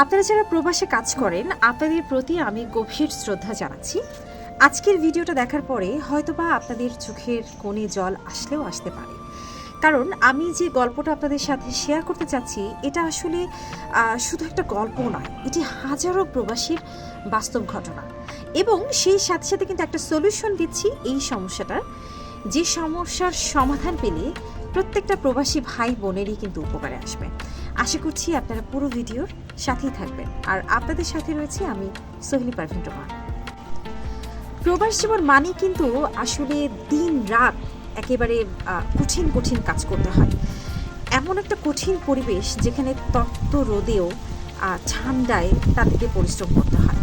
আপনারা যারা প্রবাসে কাজ করেন আপনাদের প্রতি আমি গভীর শ্রদ্ধা জানাচ্ছি। আজকের ভিডিওটা দেখার পরে হয়তোবা আপনাদের চোখের কোণে জল আসলেও আসতে পারে, কারণ আমি যে গল্পটা আপনাদের সাথে শেয়ার করতে চাচ্ছি এটা আসলে শুধু একটা গল্প নয়, এটি হাজারো প্রবাসীর বাস্তব ঘটনা এবং সেই সাথে সাথে কিন্তু একটা সলিউশন দিচ্ছি এই সমস্যাটার, যে সমস্যার সমাধান পেলে প্রত্যেকটা প্রবাসী ভাই বোনেরই কিন্তু উপকারে আসবে। আশা করছি আপনারা পুরো ভিডিওর সাথেই থাকবেন। আর আপনাদের সাথে রয়েছে আমি সোহেলি পারভিন টোমা। প্রবাস জীবন মানে কিন্তু আসলে দিন রাত একেবারে কঠিন কঠিন কাজ করতে হয়। এমন একটা কঠিন পরিবেশ যেখানে তপ্ত রোদেও ঠান্ডায় তাদেরকে পরিশ্রম করতে হয়।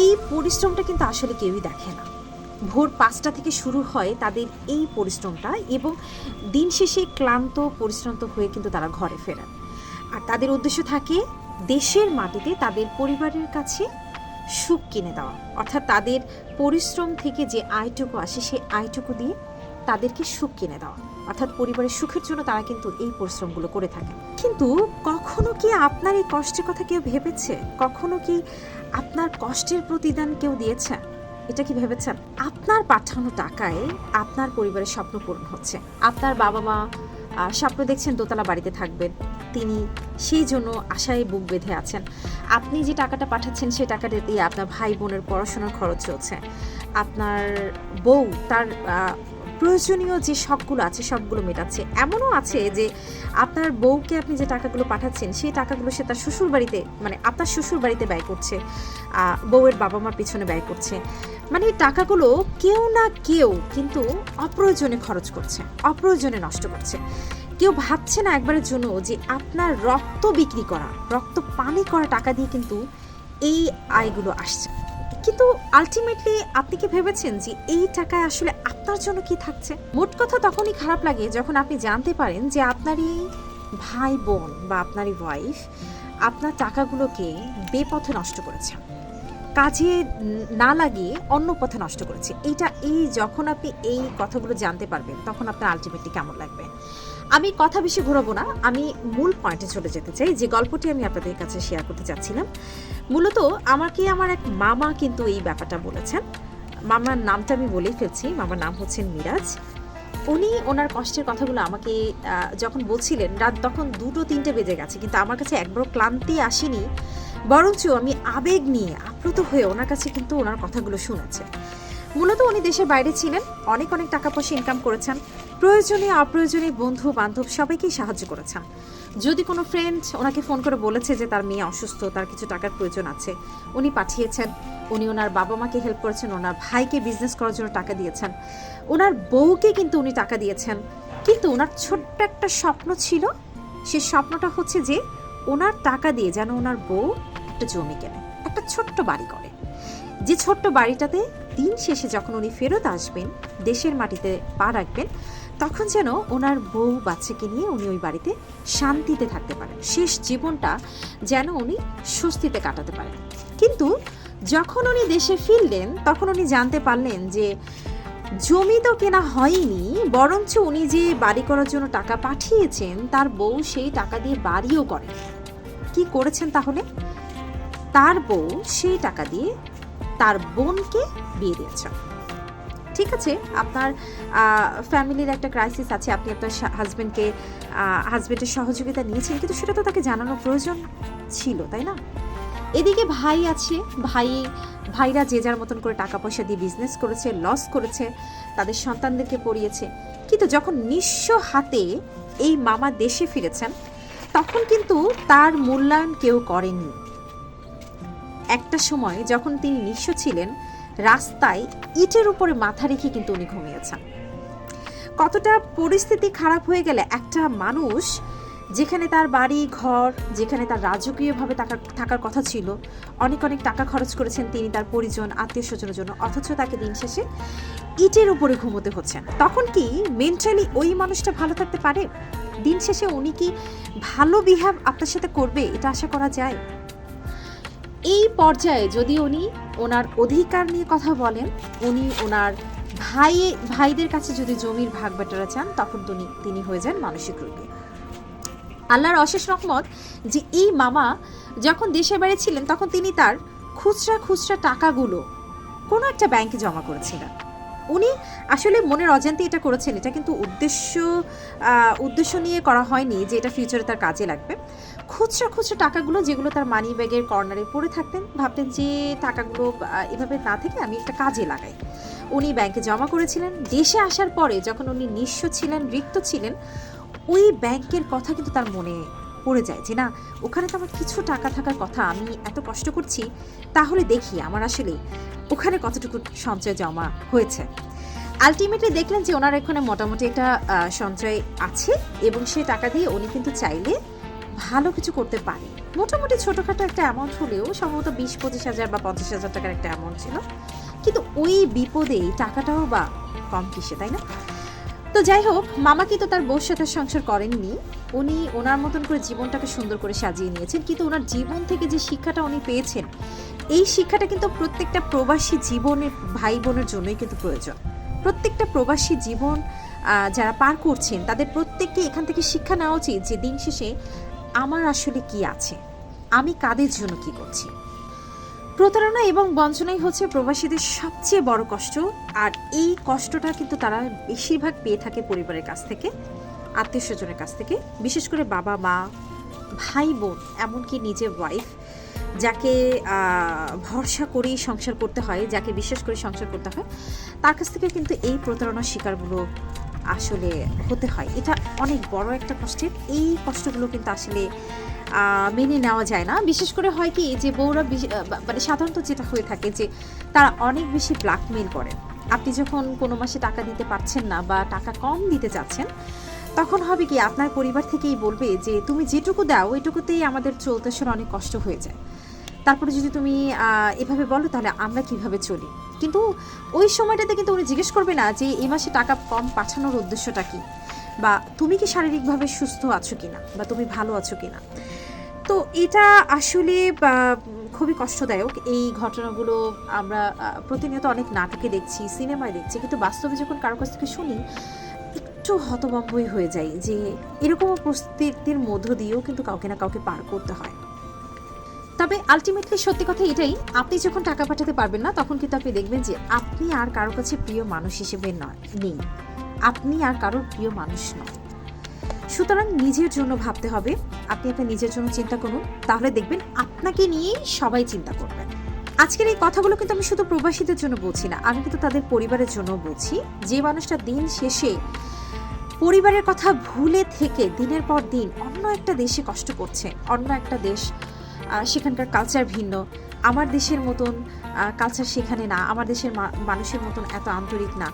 এই পরিশ্রমটা কিন্তু আসলে কেউই দেখে না। ভোর 5টা থেকে শুরু হয় তাদের এই পরিশ্রমটা এবং দিন শেষে ক্লান্ত পরিশ্রান্ত হয়ে কিন্তু তারা ঘরে ফেরেন। আর তাদের উদ্দেশ্য থাকে দেশের মাটিতে তাদের পরিবারের কাছে সুখ কিনে দেওয়া, অর্থাৎ তাদের পরিশ্রম থেকে যে আয়টুকু আসে সেই আয়টুকু দিয়ে তাদেরকে সুখ কিনে দেওয়া, অর্থাৎ পরিবারের সুখের জন্য তারা কিন্তু এই পরিশ্রমগুলো করে থাকে। কিন্তু কখনো কি আপনার এই কষ্টের কথা কেউ ভেবেছে? কখনো কি আপনার কষ্টের প্রতিদান কেউ দিয়েছে? এটা কি ভেবেছেন? আপনার পাঠানো টাকায় আপনার পরিবারের স্বপ্ন পূরণ হচ্ছে। আপনার বাবা মা স্বপ্ন দেখছেন দোতলা বাড়িতে থাকবেন, তিনি সেই জন্য আশায় বুক বেঁধে আছেন। আপনি যে টাকাটা পাঠাচ্ছেন সেই টাকাটা দিয়ে আপনার ভাই বোনের পড়াশোনার খরচ চলছে। আপনার বউ তার প্রয়োজনীয় যে শখগুলো আছে সবগুলো মেটাচ্ছে। এমনও আছে যে আপনার বউকে আপনি যে টাকাগুলো পাঠাচ্ছেন সেই টাকাগুলো সে তার শ্বশুর বাড়িতে, মানে আপনার শ্বশুর বাড়িতে ব্যয় করছে, বউয়ের বাবা মার পিছনে ব্যয় করছে। মানে টাকাগুলো কেউ না কেউ কিন্তু অপ্রয়োজনে খরচ করছে, অপ্রয়োজনে নষ্ট করছে। কেউ ভাবছে না একবারের জন্য যে আপনার রক্ত বিক্রি করা, রক্ত পানি করা টাকা দিয়ে কিন্তু এই আয়গুলো আসছে। কিন্তু আলটিমেটলি আপনি কি ভেবেছেন যে এই টাকায় আসলে আপনার জন্য কি থাকছে? মোট কথা তখনই খারাপ লাগে যখন আপনি জানতে পারেন যে আপনারই ভাই বোন বা আপনারই ওয়াইফ আপনার টাকাগুলোকে বেপথে নষ্ট করেছে, কাজে না লাগিয়ে অন্য পথে নষ্ট করেছে। এই যখন আপনি এই কথাগুলো জানতে পারবেন তখন আপনার আলটিমেটলি কেমন লাগবে। আমি কথা বেশি ঘোরাবো না, আমি মূল পয়েন্টে চলে যেতে চাই। যে গল্পটি আমি আপনাদের কাছে শেয়ার করতে চাচ্ছিলাম, মূলত আমাকে আমার এক মামা কিন্তু এই ব্যাপারটা বলেছেন। মামার নামটা আমি বলেই ফেলছি, মামার নাম হচ্ছেন মিরাজ। উনি ওনার কষ্টের কথাগুলো আমাকে যখন বলছিলেন, রাত তখন 2-3টে বেজে গেছে, কিন্তু আমার কাছে একবারও ক্লান্তি আসেনি, বরঞ্চ আমি আবেগ নিয়ে আপ্লুত হয়ে ওনার কাছে কিন্তু ওনার কথাগুলো শুনেছে। মূলত উনি দেশের বাইরে ছিলেন, অনেক অনেক টাকা পয়সা ইনকাম করেছেন, প্রয়োজনে অপ্রয়োজনে বন্ধু বান্ধব সবাইকেই সাহায্য করেছেন। যদি কোনো ফ্রেন্ড ওনাকে ফোন করে বলেছে যে তার মেয়ে অসুস্থ, তার কিছু টাকার প্রয়োজন আছে, উনি পাঠিয়েছেন। উনি ওনার বাবা মাকে হেল্প করেছেন, ওনার ভাইকে বিজনেস করার জন্য টাকা দিয়েছেন, ওনার বউকে কিন্তু উনি টাকা দিয়েছেন। কিন্তু ওনার ছোট্ট একটা স্বপ্ন ছিল, সেই স্বপ্নটা হচ্ছে যে ওনার টাকা দিয়ে যেন ওনার বউ একটা জমি কেনে, একটা ছোট্ট বাড়ি করে, যে ছোট্ট বাড়িটাতে দিন শেষে যখন উনি ফেরত আসবেন, দেশের মাটিতে পা রাখবেন, তখন যেন ওনার বউ বাচ্চাকে নিয়ে উনি ওই বাড়িতে শান্তিতে থাকতে পারেন, শেষ জীবনটা যেন উনি স্বস্তিতে কাটাতে পারেন। কিন্তু যখন উনি দেশে ফিরলেন তখন উনি জানতে পারলেন যে জমি তো কেনা হয়নি, বরঞ্চ উনি যে বাড়ি করার জন্য টাকা পাঠিয়েছেন তার বউ সেই টাকা দিয়ে বাড়িও করেন। কি করেছেন তাহলে? তার বউ সেই টাকা দিয়ে তার বোনকে বিয়ে দিয়েছেন। ঠিক আছে, আপনার ফ্যামিলির একটা ক্রাইসিস আছে, আপনি আপনার হাজবেন্ডের সহযোগিতা নিয়েছেন, কিন্তু সেটা তো তাকে জানানোর প্রয়োজন ছিল, তাই না? এদিকে ভাই আছে, ভাইরা যে যার মতন করে টাকা পয়সা দিয়ে বিজনেস করেছে, লস করেছে, তাদের সন্তানদেরকে পড়িয়েছে। কিন্তু যখন নিঃস্ব হাতে এই মামা দেশে ফিরেছেন তখন কিন্তু তার মূল্যায়ন কেউ করেনি। একটা সময় যখন তিনি নিঃস্ব ছিলেন, রাস্তায় ইটের উপরে মাথা রেখে কিন্তু উনি ঘুমিয়েছেন। কতটা পরিস্থিতি খারাপ হয়ে গেলে একটা মানুষ, যেখানে তার বাড়ি ঘর, যেখানে তার রাজকীয়ভাবে থাকার কথা ছিল, অনেক অনেক টাকা খরচ করেছেন তিনি তার পরিজন আত্মীয় স্বজনের জন্য, অথচ তাকে দিন শেষে ইটের উপরে ঘুমোতে হচ্ছে। তখন কি মেন্টালি ওই মানুষটা ভালো থাকতে পারে? দিন শেষে উনি কি ভালো বিহেভ আপনার সাথে করবে এটা আশা করা যায়? এই পর্যায়ে যদি উনি ওনার অধিকার নিয়ে কথা বলেন, উনি ওনার ভাইদের কাছে যদি জমির ভাগ বাটোয়ারা চান, তখন তিনি হয়ে যান মানসিক রোগী। আল্লাহর অশেষ রহমত যে এই মামা যখন দেশের বাইরে ছিলেন তখন তিনি তার খুচরা খুচরা টাকাগুলো কোনো একটা ব্যাংকে জমা করেছিলেন। উনি আসলে মনের অজান্তে এটা করেছেন, এটা কিন্তু উদ্দেশ্য নিয়ে করা হয়নি যে এটা ফিউচারে তার কাজে লাগবে। খুচরা খুচরা টাকাগুলো যেগুলো তার মানি ব্যাগের কর্নারে পড়ে থাকতেন, ভাবতেন যে টাকাগুলো এভাবে না থেকে আমি একটা কাজে লাগাই। উনি ব্যাংকে জমা করেছিলেন। দেশে আসার পরে যখন উনি নিঃস্ব ছিলেন, রিক্ত ছিলেন, ওই ব্যাংকের কথা কিন্তু তার মনে পড়ে যায় যে না, ওখানে তো আমার কিছু টাকা থাকার কথা, আমি এত কষ্ট করছি, তাহলে দেখি আমার আসলে ওখানে কতটুকু সঞ্চয় জমা হয়েছে। আলটিমেটলি দেখলেন যে ওনার এখানে মোটামুটি একটা সঞ্চয় আছে এবং সে টাকা দিয়ে উনি কিন্তু চাইলে ভালো কিছু করতে পারে। মোটামুটি ছোটোখাটো একটা অ্যামাউন্ট হলেও সম্ভবত 20-25 হাজার বা 50 হাজার টাকার একটা অ্যামাউন্ট ছিল, কিন্তু ওই বিপদে টাকাটাও বা কম কিসে, তাই না? তো যাই হোক, মামা কিন্তু তার বউর সাথে সংসার করেননি। উনি ওনার মতন করে জীবনটাকে সুন্দর করে সাজিয়ে নিয়েছেন, কিন্তু ওনার জীবন থেকে যে শিক্ষাটা উনি পেয়েছেন, এই শিক্ষাটা কিন্তু প্রত্যেকটা প্রবাসী জীবনের ভাই বোনের জন্যই কিন্তু প্রয়োজন। প্রত্যেকটা প্রবাসী জীবন যারা পার করছেন তাদের প্রত্যেককে এখান থেকে শিক্ষা নেওয়া উচিত যে দিন শেষে আমার আসলে কি আছে, আমি কাদের জন্য কি করছি। প্রতারণা এবং বঞ্চনাই হচ্ছে প্রবাসীদের সবচেয়ে বড় কষ্ট, আর এই কষ্টটা কিন্তু তারা বেশিরভাগ পেয়ে থাকে পরিবারের কাছ থেকে, আত্মীয় স্বজনের কাছ থেকে, বিশেষ করে বাবা মা, ভাই বোন, এমনকি নিজের ওয়াইফ, যাকে ভরসা করেই সংসার করতে হয়, যাকে বিশ্বাস করে সংসার করতে হয়, তার কাছ থেকে কিন্তু এই প্রতারণার শিকারগুলো আসলে হতে হয়। এটা অনেক বড় একটা কষ্টের। এই কষ্টগুলো কিন্তু আসলে মেনে নেওয়া যায় না। বিশেষ করে হয় কি যে বউরা মানে সাধারণত যেটা হয়ে থাকে যে তারা অনেক বেশি ব্ল্যাকমেল করে। আপনি যখন কোনো মাসে টাকা দিতে পারছেন না বা টাকা কম দিতে চাচ্ছেন, তখন হবে কি আপনার পরিবার থেকেই বলবে যে তুমি যেটুকু দাও ওইটুকুতেই আমাদের চলতে আসলে অনেক কষ্ট হয়ে যায়, তারপরে যদি তুমি এভাবে বলো তাহলে আমরা কিভাবে চলি। কিন্তু ওই সময়টাতে কিন্তু উনি জিজ্ঞেস করবে না যে এই মাসে টাকা কম পাঠানোর উদ্দেশ্যটা কি, বা তুমি কি শারীরিকভাবে সুস্থ আছো কিনা, বা তুমি ভালো আছো কিনা। তো এটা আসলে খুবই কষ্টদায়ক। এই ঘটনাগুলো আমরা প্রতিনিয়ত অনেক নাটকে দেখছি, সিনেমায় দেখছি, কিন্তু বাস্তবে যখন কারো কাছ থেকে শুনি একটু হতভম্বই হয়ে যাই যে এরকম পরিস্থিতির মধ্য দিয়েও কিন্তু কাউকে না কাউকে পার করতে হয়। তবে আলটিমেটলি সত্যি কথা এটাই, আপনি যখন টাকা পাঠাতে পারবেন না তখন কিন্তু আপনি দেখবেন যে আপনি আর কারোর কাছে প্রিয় মানুষ হিসেবে নেই, আপনি আর কারোর প্রিয় মানুষ নন। সুতরাং নিজের জন্য ভাবতে হবে। আপনি আপনার নিজের জন্য চিন্তা করুন, তাহলে দেখবেন আপনাকে নিয়েই সবাই চিন্তা করবেন। আজকের এই কথাগুলো কিন্তু আমি শুধু প্রবাসীদের জন্য বলছি না, আমি কিন্তু তাদের পরিবারের জন্য বলছি। যে মানুষটা দিন শেষে পরিবারের কথা ভুলে থেকে দিনের পর দিন অন্য একটা দেশে কষ্ট করছে, অন্য একটা দেশ, সেখানকার কালচার ভিন্ন, আমার দেশের মতন কালচার সেখানে না, আমার দেশের মানুষের মতন এত আন্তরিক না,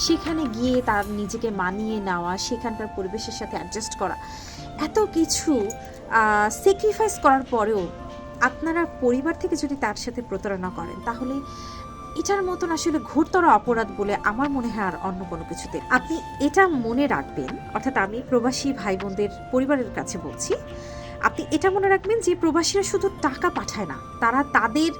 সেখানে গিয়ে তার নিজেকে মানিয়ে নেওয়া, সেখানকার পরিবেশের সাথে অ্যাডজাস্ট করা, এত কিছু স্যাক্রিফাইস করার পরেও আপনারা পরিবার থেকে যদি তার সাথে প্রতারণা করেন, তাহলে এটার মতন আসলে ঘোরতর অপরাধ বলে আমার মনে হয় আর অন্য কোনো কিছুতে। আপনি এটা মনে রাখবেন, অর্থাৎ আমি প্রবাসী ভাই বোনদের পরিবারের কাছে বলছি, আপনি এটা মনে রাখবেন যে প্রবাসীরা শুধু টাকা পাঠায় না, তারা তাদের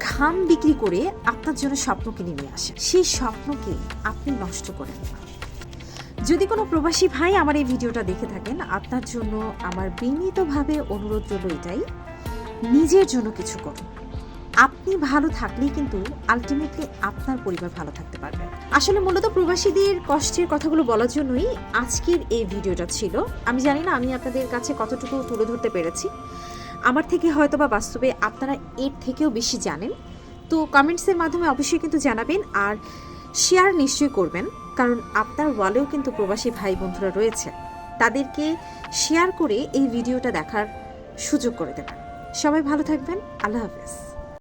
ঘাম বিক্রি করে আপনার জন্য স্বপ্ন কিনে নিয়ে আসে। সেই স্বপ্নকে আপনি নষ্ট করেন না। যদি কোনো প্রবাসী ভাই আমার এই ভিডিওটা দেখে থাকেন, আপনার জন্য আমার বিনীতভাবে অনুরোধ রইল এটাই, নিজের জন্য কিছু করুন। আপনি ভালো থাকলেই কিন্তু আলটিমেটলি আপনার পরিবার ভালো থাকতে পারবে। আসলে মূলত প্রবাসীদের কষ্টের কথাগুলো বলার জন্যই আজকের এই ভিডিওটা ছিল। আমি জানি না আমি আপনাদের কাছে কতটুকু তুলে ধরতে পেরেছি, আমার থেকে হয়তো বা বাস্তবে আপনারা এর থেকেও বেশি জানেন। তো কমেন্টসের মাধ্যমে অবশ্যই কিন্তু জানাবেন, আর শেয়ার নিশ্চয়ই করবেন, কারণ আপনার ওয়ালেও কিন্তু প্রবাসী ভাই বন্ধুরা রয়েছে, তাদেরকে শেয়ার করে এই ভিডিওটা দেখার সুযোগ করে দেবেন। সবাই ভালো থাকবেন। আল্লাহ হাফেজ।